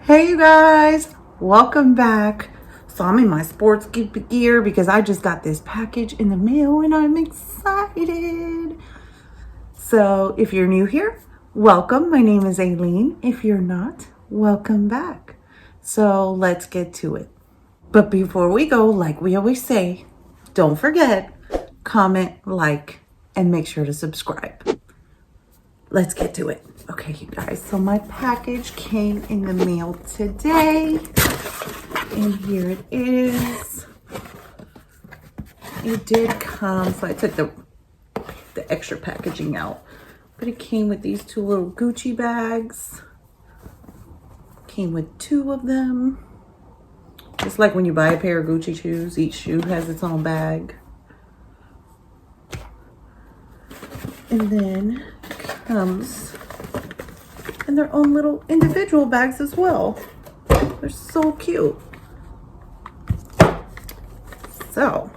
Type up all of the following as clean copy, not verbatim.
Hey you guys, welcome back. So I'm in my sports gear because I just got this package in the mail and I'm excited. So if you're new here, welcome. My name is Aileen. If you're not, welcome back. So let's get to it. But before we go, like we always say, don't forget, comment, like, and make sure to subscribe. Let's get to it. Okay, you guys, so my package came in the mail today, and here it is. It did come, so I took the extra packaging out, but it came with these two little Gucci bags. Came with two of them. Just like when you buy a pair of Gucci shoes, each shoe has its own bag. And then comes in their own little individual bags as well. They're so cute. So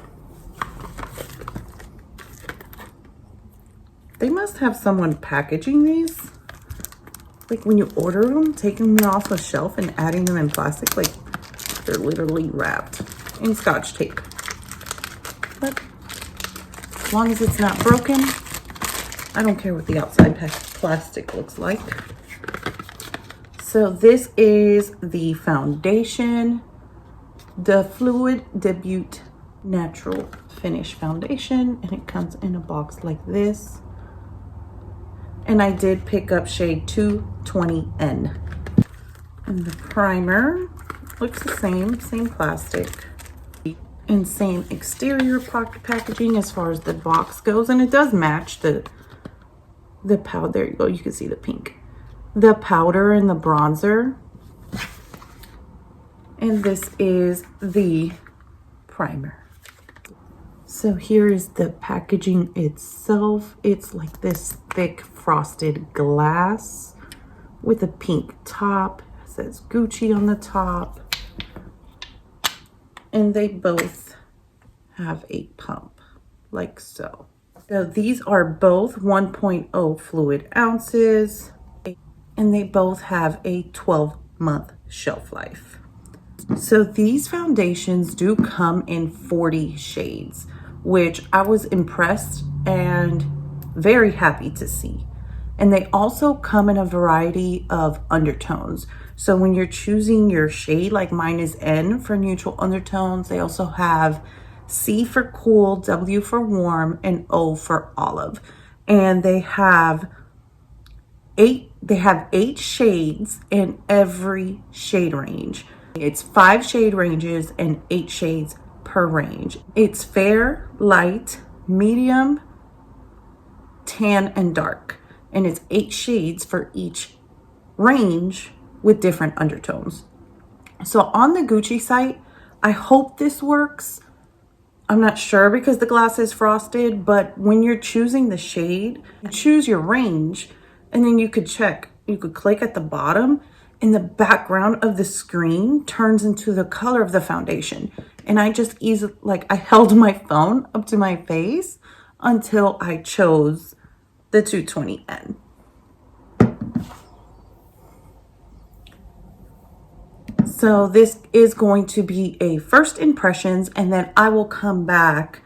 they must have someone packaging these, like when you order them, taking them off a shelf and adding them in plastic, like they're literally wrapped in Scotch tape. But as long as it's not broken, I don't care what the outside plastic looks like. So this is the foundation, the Fluid Debut Natural Finish Foundation, and it comes in a box like this. And I did pick up shade 220N. And the primer looks the same plastic and same exterior packaging as far as the box goes, and it does match the powder. There you go, you can see the pink, the powder and the bronzer. And this is the primer. So here is the packaging itself. It's like this thick frosted glass with a pink top. It says Gucci on the top. And they both have a pump, like so. So these are both 1.0 fluid ounces, and they both have a 12-month shelf life. So these foundations do come in 40 shades, which I was impressed and very happy to see. And they also come in a variety of undertones. So when you're choosing your shade, like mine is N for neutral undertones, they also have C for cool, W for warm, and O for olive. And they have eight shades in every shade range. It's 5 shade ranges and 8 shades per range. It's fair, light, medium, tan, and dark. And it's 8 shades for each range with different undertones. So on the Gucci site, I hope this works. I'm not sure because the glass is frosted, but when you're choosing the shade, you choose your range, and then you could click at the bottom, and the background of the screen turns into the color of the foundation. And I just I held my phone up to my face until I chose the 220N. So this is going to be a first impressions, and then I will come back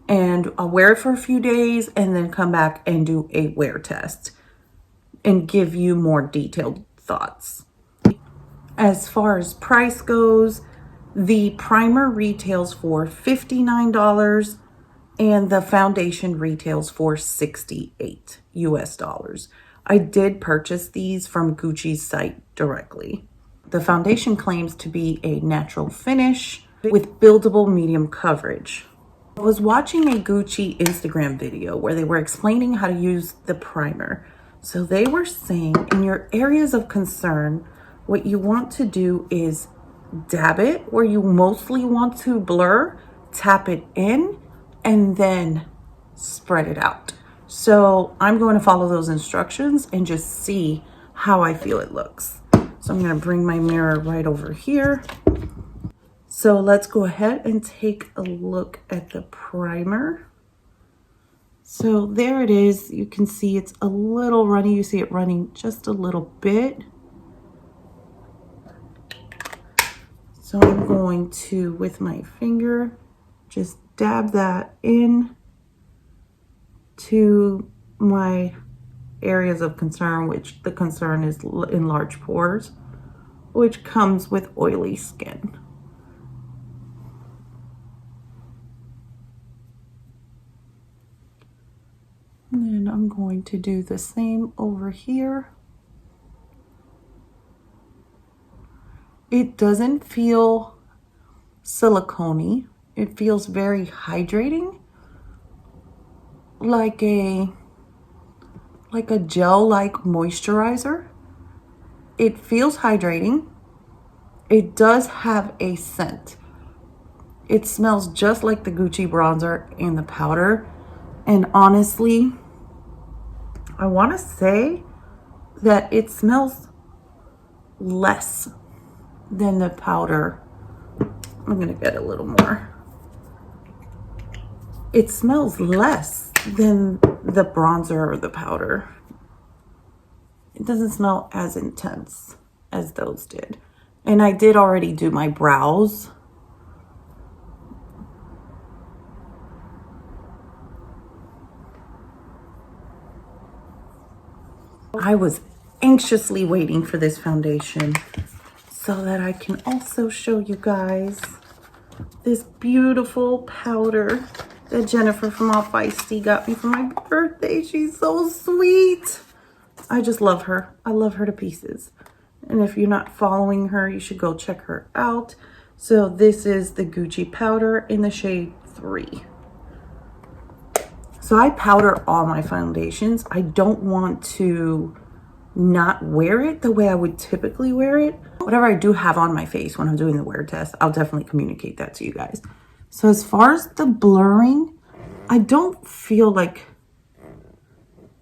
and I'll wear it for a few days and then come back and do a wear test and give you more detailed thoughts. As far as price goes, the primer retails for $59 and the foundation retails for $68 US. I did purchase these from Gucci's site directly. The foundation claims to be a natural finish with buildable medium coverage. I was watching a Gucci Instagram video where they were explaining how to use the primer. So they were saying in your areas of concern, what you want to do is dab it where you mostly want to blur, tap it in, and then spread it out. So I'm going to follow those instructions and just see how I feel it looks. So I'm going to bring my mirror right over here. So let's go ahead and take a look at the primer. So there it is. You can see it's a little runny. You see it running just a little bit. So I'm going to, with my finger, just dab that in to my areas of concern, which the concern is enlarged pores, which comes with oily skin. And then I'm going to do the same over here. It doesn't feel silicone-y. It feels very hydrating, like a gel-like moisturizer. It feels hydrating. It does have a scent. It smells just like the Gucci bronzer and the powder. And honestly, I want to say that it smells less than the powder. I'm going to get a little more. It smells less than the bronzer or the powder. It doesn't smell as intense as those did. And I did already do my brows. I was anxiously waiting for this foundation so that I can also show you guys this beautiful powder that Jennifer from All Feisty got me for my birthday. She's so sweet. I just love her. I love her to pieces. And if you're not following her, you should go check her out. So this is the Gucci powder in the shade 3. So I powder all my foundations. I don't want to not wear it the way I would typically wear it. Whatever I do have on my face when I'm doing the wear test, I'll definitely communicate that to you guys. So as far as the blurring, I don't feel like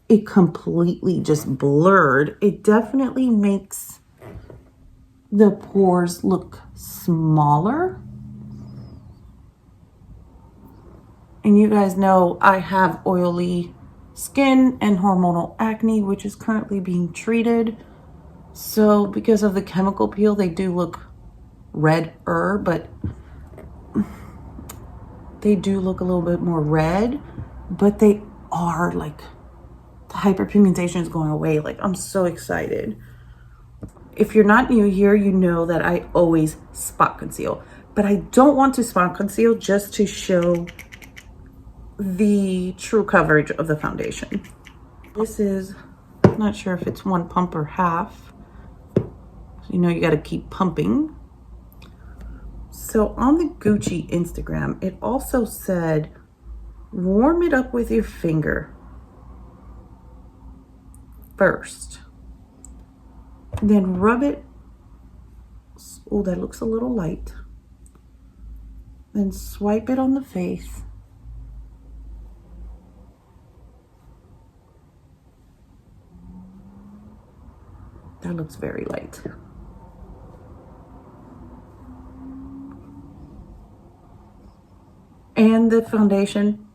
it completely just blurred. It definitely makes the pores look smaller. And you guys know I have oily skin and hormonal acne, which is currently being treated. So because of the chemical peel, they do look redder, but they do look a little bit more red, but they are like, the hyperpigmentation is going away. Like, I'm so excited. If you're not new here, you know that I always spot conceal, but I don't want to spot conceal just to show the true coverage of the foundation. This is, I'm not sure if it's 1 pump or half. You know, you got to keep pumping. So on the Gucci Instagram, it also said, warm it up with your finger first. Then rub it. Oh, that looks a little light. Then swipe it on the face. That looks very light. And the foundation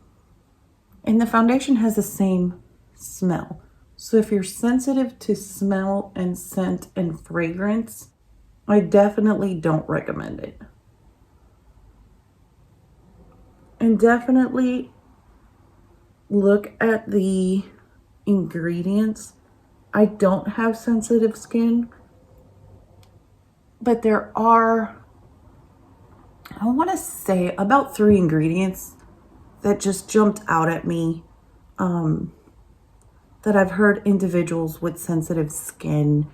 has the same smell. So if you're sensitive to smell and scent and fragrance, I definitely don't recommend it. And definitely look at the ingredients. I don't have sensitive skin, but there are, I want to say, about 3 ingredients that just jumped out at me, that I've heard individuals with sensitive skin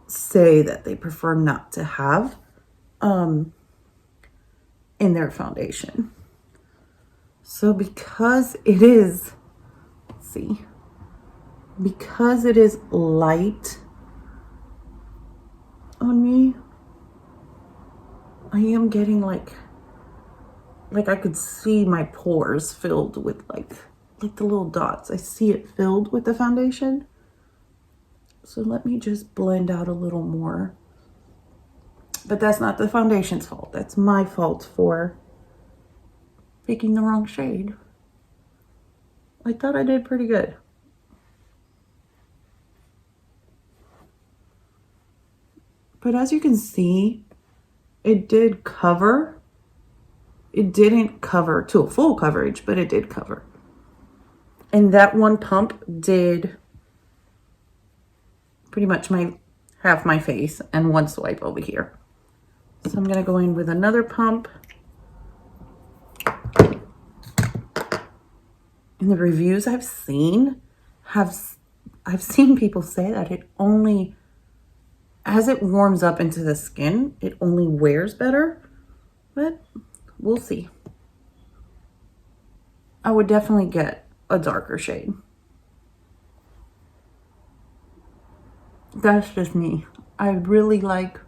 say that they prefer not to have in their foundation. So because it is, let's see, because it is light on me, I am getting like I could see my pores filled with like the little dots. I see it filled with the foundation. So let me just blend out a little more. But that's not the foundation's fault. That's my fault for picking the wrong shade. I thought I did pretty good. But as you can see, it did cover. It didn't cover to a full coverage, but it did cover. And that one pump did pretty much half my face and one swipe over here. So I'm gonna go in with another pump. In the reviews I've seen, I've seen people say that it only, as it warms up into the skin, it only wears better, but we'll see. I would definitely get a darker shade. That's just me. I really like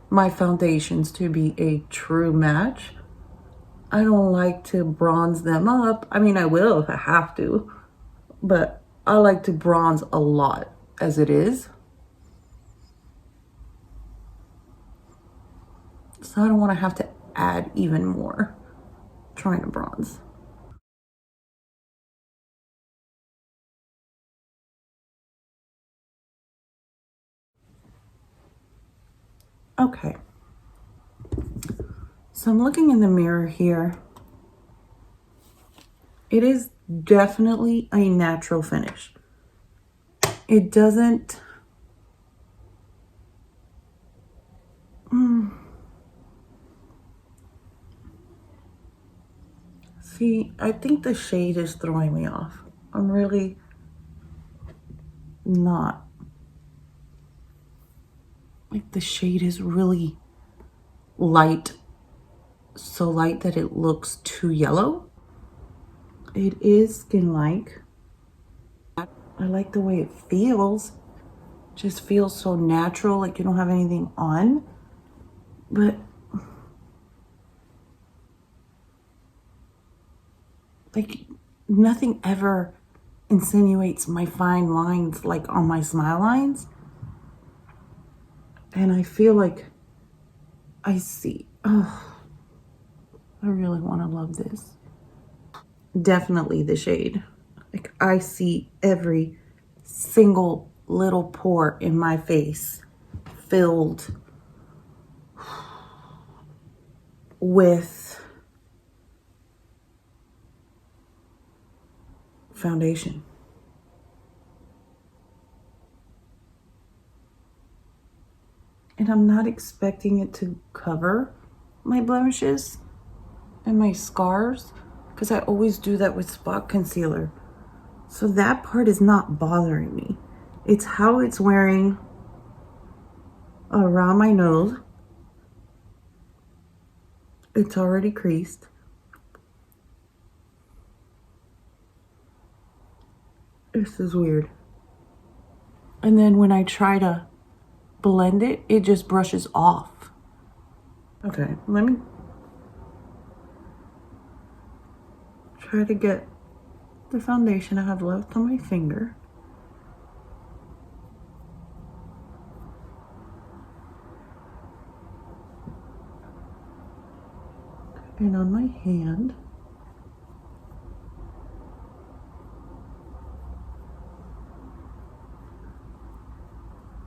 my foundations to be a true match. I don't like to bronze them up. I mean, I will if I have to, but I like to bronze a lot as it is. So I don't want to have to add even more trying to bronze. Okay. So I'm looking in the mirror here. It is definitely a natural finish. It doesn't... See, I think the shade is throwing me off. I'm really not. Like, the shade is really light. So light that it looks too yellow. It is skin-like. I like the way it feels. Just feels so natural, like you don't have anything on. But like nothing ever insinuates my fine lines like on my smile lines. And I feel like I see, oh, I really want to love this. Definitely the shade. Like I see every single little pore in my face filled with foundation. And I'm not expecting it to cover my blemishes and my scars because I always do that with spot concealer. So that part is not bothering me. It's how it's wearing around my nose. It's already creased. This is weird. And then when I try to blend it, it just brushes off. Okay, let me try to get the foundation I have left on my finger. And on my hand.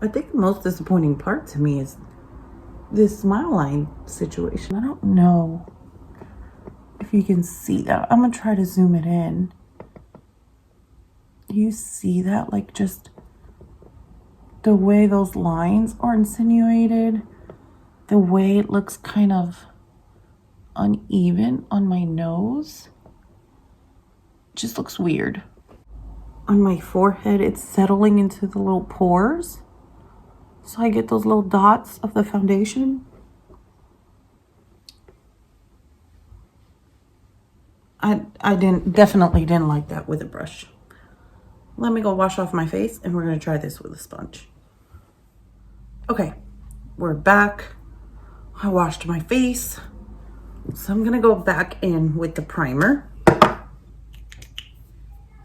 I think the most disappointing part to me is this smile line situation. I don't know if you can see that. I'm gonna try to zoom it in. You see that? Like just the way those lines are insinuated, the way it looks kind of uneven on my nose. It just looks weird. On my forehead, it's settling into the little pores. So I get those little dots of the foundation. I definitely didn't like that with a brush. Let me go wash off my face and we're gonna try this with a sponge. Okay, we're back. I washed my face. So I'm gonna go back in with the primer.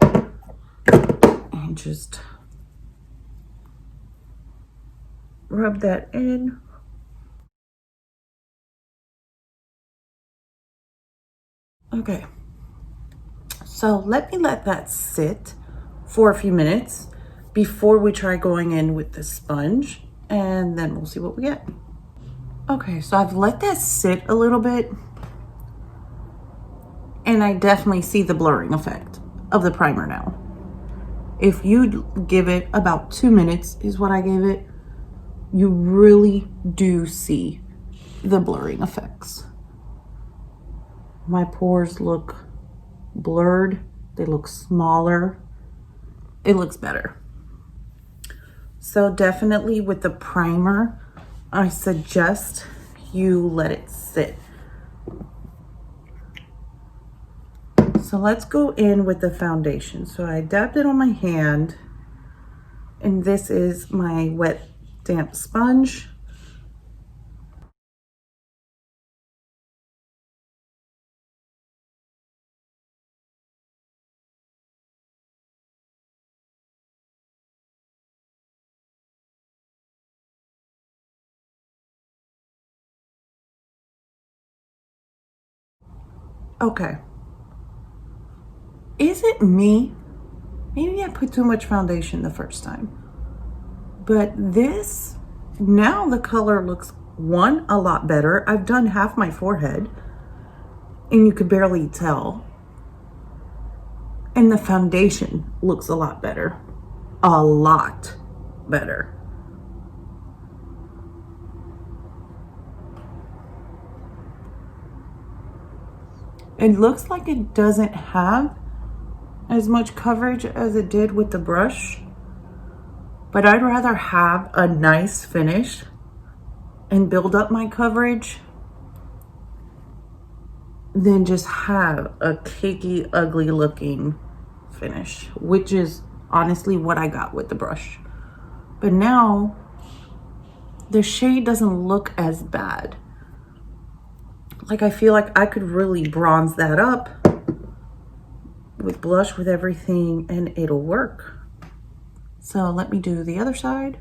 And just rub that in. Okay, so let that sit for a few minutes before we try going in with the sponge, and then we'll see what we get. Okay, so I've let that sit a little bit, and I definitely see the blurring effect of the primer now. If you give it about 2 minutes is what I gave it, you really do see the blurring effects. My pores look blurred, they look smaller, it looks better. So definitely with the primer, I suggest you let it sit. So let's go in with the foundation. So I dabbed it on my hand, and this is my wet damp sponge. Okay. Is it me? Maybe I put too much foundation the first time. But this, now the color looks, one, a lot better. I've done half my forehead, and you could barely tell. And the foundation looks a lot better. A lot better. It looks like it doesn't have as much coverage as it did with the brush, but I'd rather have a nice finish and build up my coverage than just have a cakey, ugly looking finish, which is honestly what I got with the brush. But now the shade doesn't look as bad. Like, I feel like I could really bronze that up with blush, with everything, and it'll work. So let me do the other side.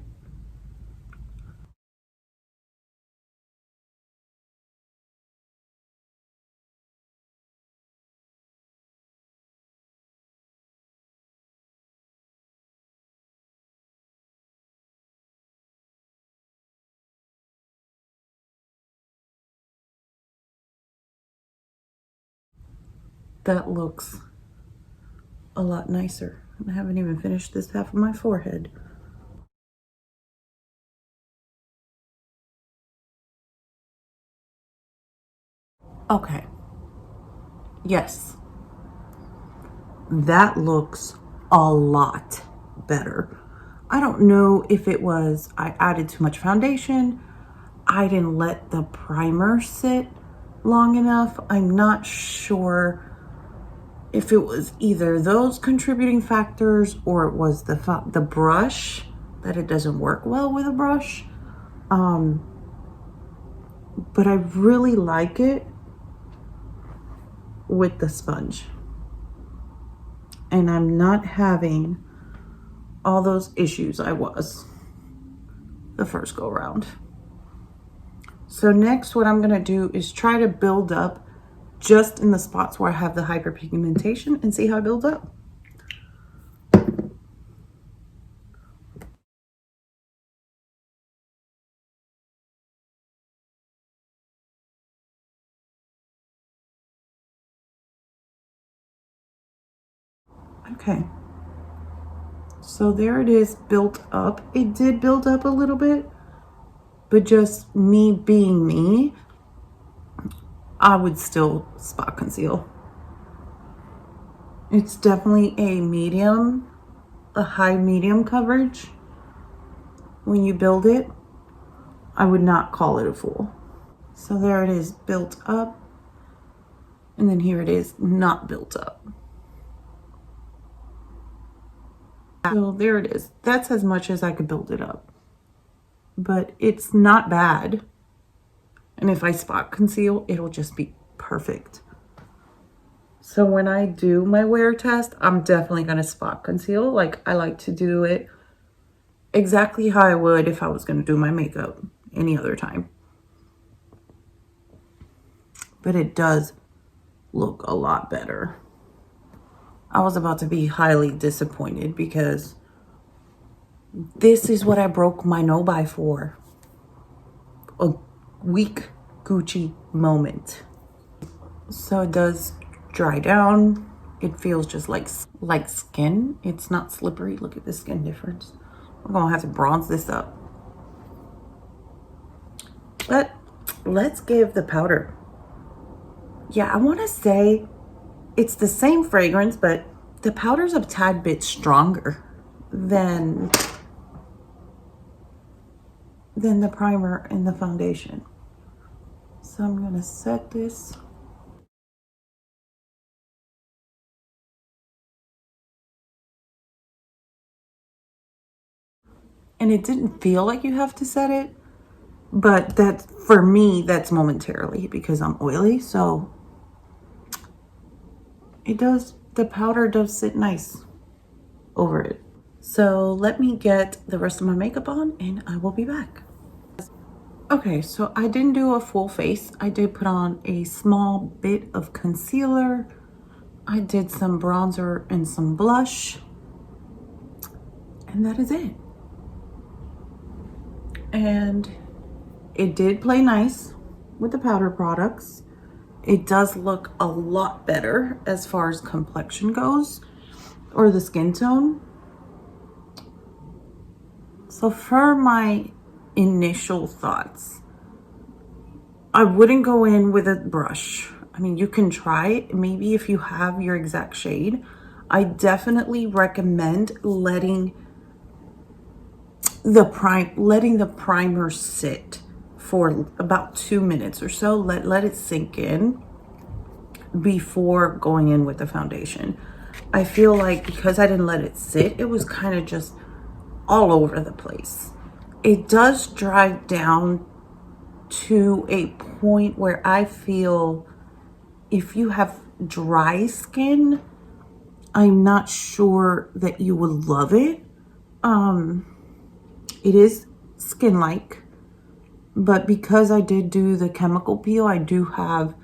That looks a lot nicer. I haven't even finished this half of my forehead. Okay. Yes. That looks a lot better. I don't know if it was I added too much foundation, I didn't let the primer sit long enough. I'm not sure if it was either those contributing factors or it was the brush, that it doesn't work well with a brush. But I really like it with the sponge. And I'm not having all those issues I was the first go around. So next, what I'm gonna do is try to build up just in the spots where I have the hyperpigmentation and see how it builds up. Okay. So there it is, built up. It did build up a little bit, but just me being me, I would still spot conceal. It's definitely a medium, a high medium coverage. When you build it, I would not call it a full. So there it is, built up. And then here it is, not built up. So there it is. That's as much as I could build it up. But it's not bad. And if I spot conceal, it'll just be perfect. So when I do my wear test, I'm definitely going to spot conceal. Like, I like to do it exactly how I would if I was going to do my makeup any other time. But it does look a lot better. I was about to be highly disappointed because this is what I broke my no-buy for. weak Gucci moment. So it does dry down. It feels just like skin. It's not slippery. Look at the skin difference. I'm gonna have to bronze this up. But let's give the powder. Yeah, I want to say it's the same fragrance, but the powder's a tad bit stronger than the primer and the foundation. So I'm gonna set this. And it didn't feel like you have to set it, but that for me, that's momentarily because I'm oily. So it does, the powder does sit nice over it. So let me get the rest of my makeup on and I will be back. Okay, so I didn't do a full face. I did put on a small bit of concealer. I did some bronzer and some blush. And that is it. And it did play nice with the powder products. It does look a lot better as far as complexion goes, or the skin tone. So for my initial thoughts, I wouldn't go in with a brush. I mean, you can try it, maybe if you have your exact shade. I definitely recommend letting the primer sit for about 2 minutes or so. Let it sink in before going in with the foundation. I feel like because I didn't let it sit, it was kind of just all over the place. It does dry down to a point where I feel if you have dry skin, I'm not sure that you would love it. It is skin-like, but because I did do the chemical peel, I do have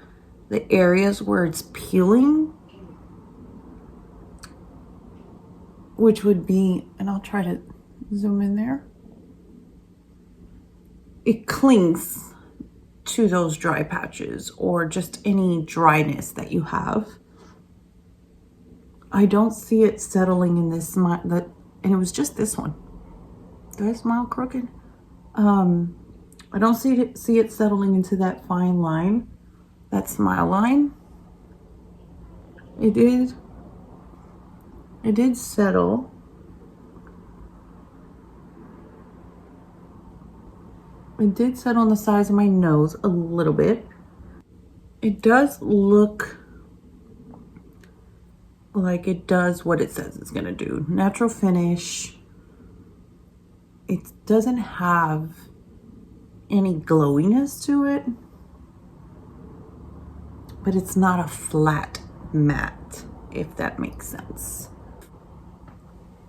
the areas where it's peeling, which would be, and I'll try to zoom in there. It clings to those dry patches or just any dryness that you have. I don't see it settling in this smile, and it was just this one. Do I smile crooked? I don't see it settling into that fine line, that smile line. It did settle. It did settle on the sides of my nose a little bit. It does look like it does what it says it's gonna do. Natural finish. It doesn't have any glowiness to it, but it's not a flat matte, if that makes sense.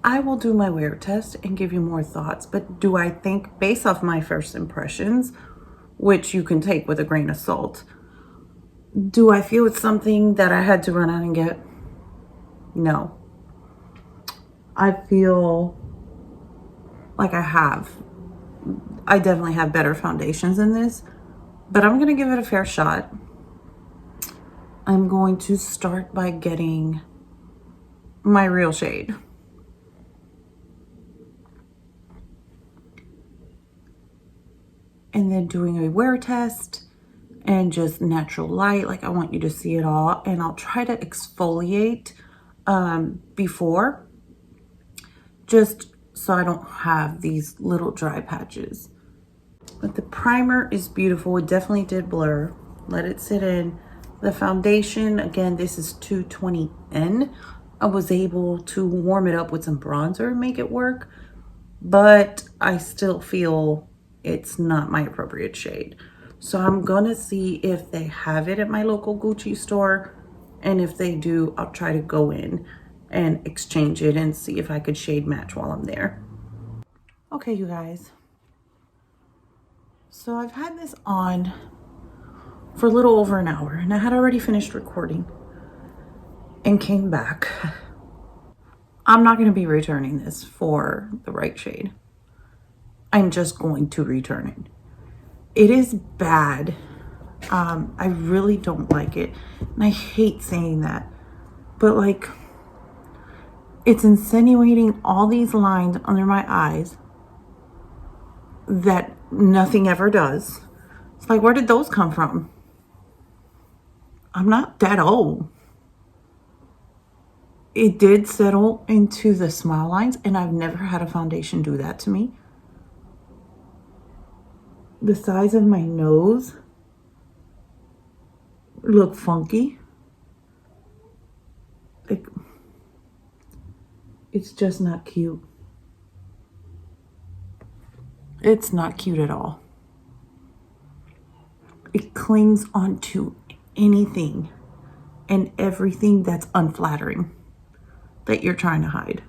I will do my wear test and give you more thoughts, but do I think, based off my first impressions, which you can take with a grain of salt, do I feel it's something that I had to run out and get? No. I feel like I definitely have better foundations than this, but I'm gonna give it a fair shot. I'm going to start by getting my real shade. And then doing a wear test and just natural light. Like I want you to see it all. And I'll try to exfoliate before, just so I don't have these little dry patches. But the primer is beautiful. It definitely did blur. Let it sit in. The foundation, again, this is 220N. I was able to warm it up with some bronzer and make it work, but I still feel it's not my appropriate shade. So I'm gonna see if they have it at my local Gucci store, and if they do, I'll try to go in and exchange it and see if I could shade match while I'm there. Okay, you guys. So I've had this on for a little over an hour, and I had already finished recording and came back. I'm not going to be returning this for the right shade. I'm just going to return it. It is bad. I really don't like it. And I hate saying that. But like, it's insinuating all these lines under my eyes that nothing ever does. It's like, where did those come from? I'm not that old. It did settle into the smile lines, and I've never had a foundation do that to me. The size of my nose look funky. Like, it's just not cute. It's not cute at all. It clings onto anything and everything that's unflattering that you're trying to hide.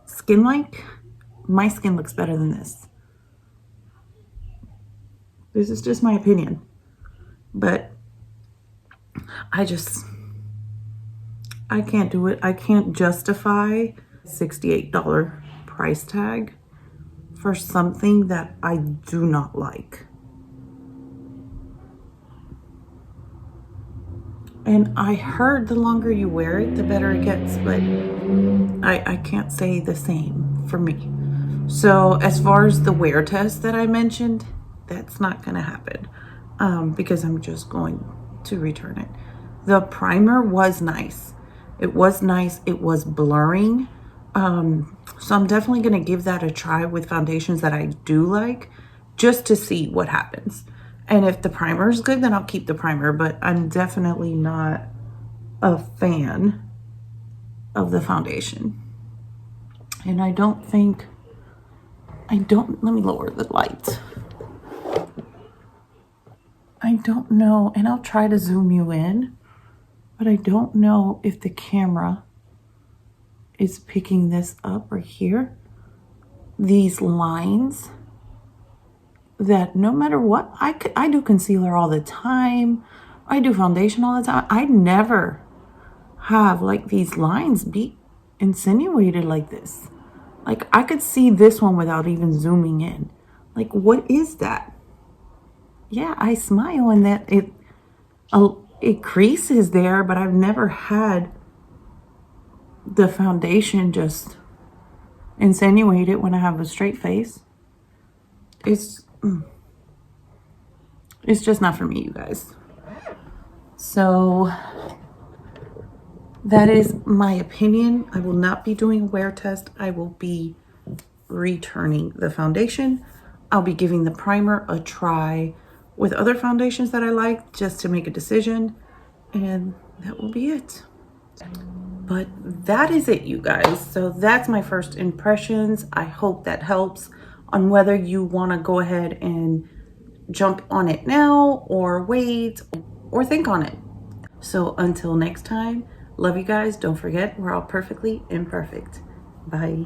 Skin-like, my skin looks better than this. This is just my opinion. But I can't do it. I can't justify $68 price tag for something that I do not like. And I heard the longer you wear it, the better it gets, but I can't say the same for me. So as far as the wear test that I mentioned, that's not going to happen because I'm just going to return it. The primer was nice. It was nice. It was blurring. So I'm definitely going to give that a try with foundations that I do like, just to see what happens. And if the primer is good, then I'll keep the primer, but I'm definitely not a fan of the foundation. And let me lower the light. I don't know, and I'll try to zoom you in, but I don't know if the camera is picking this up right here. These lines that no matter what, I do concealer all the time. I do foundation all the time. I never have like these lines be insinuated like this. Like I could see this one without even zooming in. Like, what is that? Yeah, I smile and that it creases there, but I've never had the foundation just insinuate it when I have a straight face. It's just not for me, you guys. So that is my opinion. I will not be doing a wear test. I will be returning the foundation. I'll be giving the primer a try with other foundations that I like just to make a decision, and that will be it. But that is it, you guys. So that's my first impressions. I hope that helps on whether you want to go ahead and jump on it now or wait or think on it. So until next time, love you guys. Don't forget, we're all perfectly imperfect. Bye.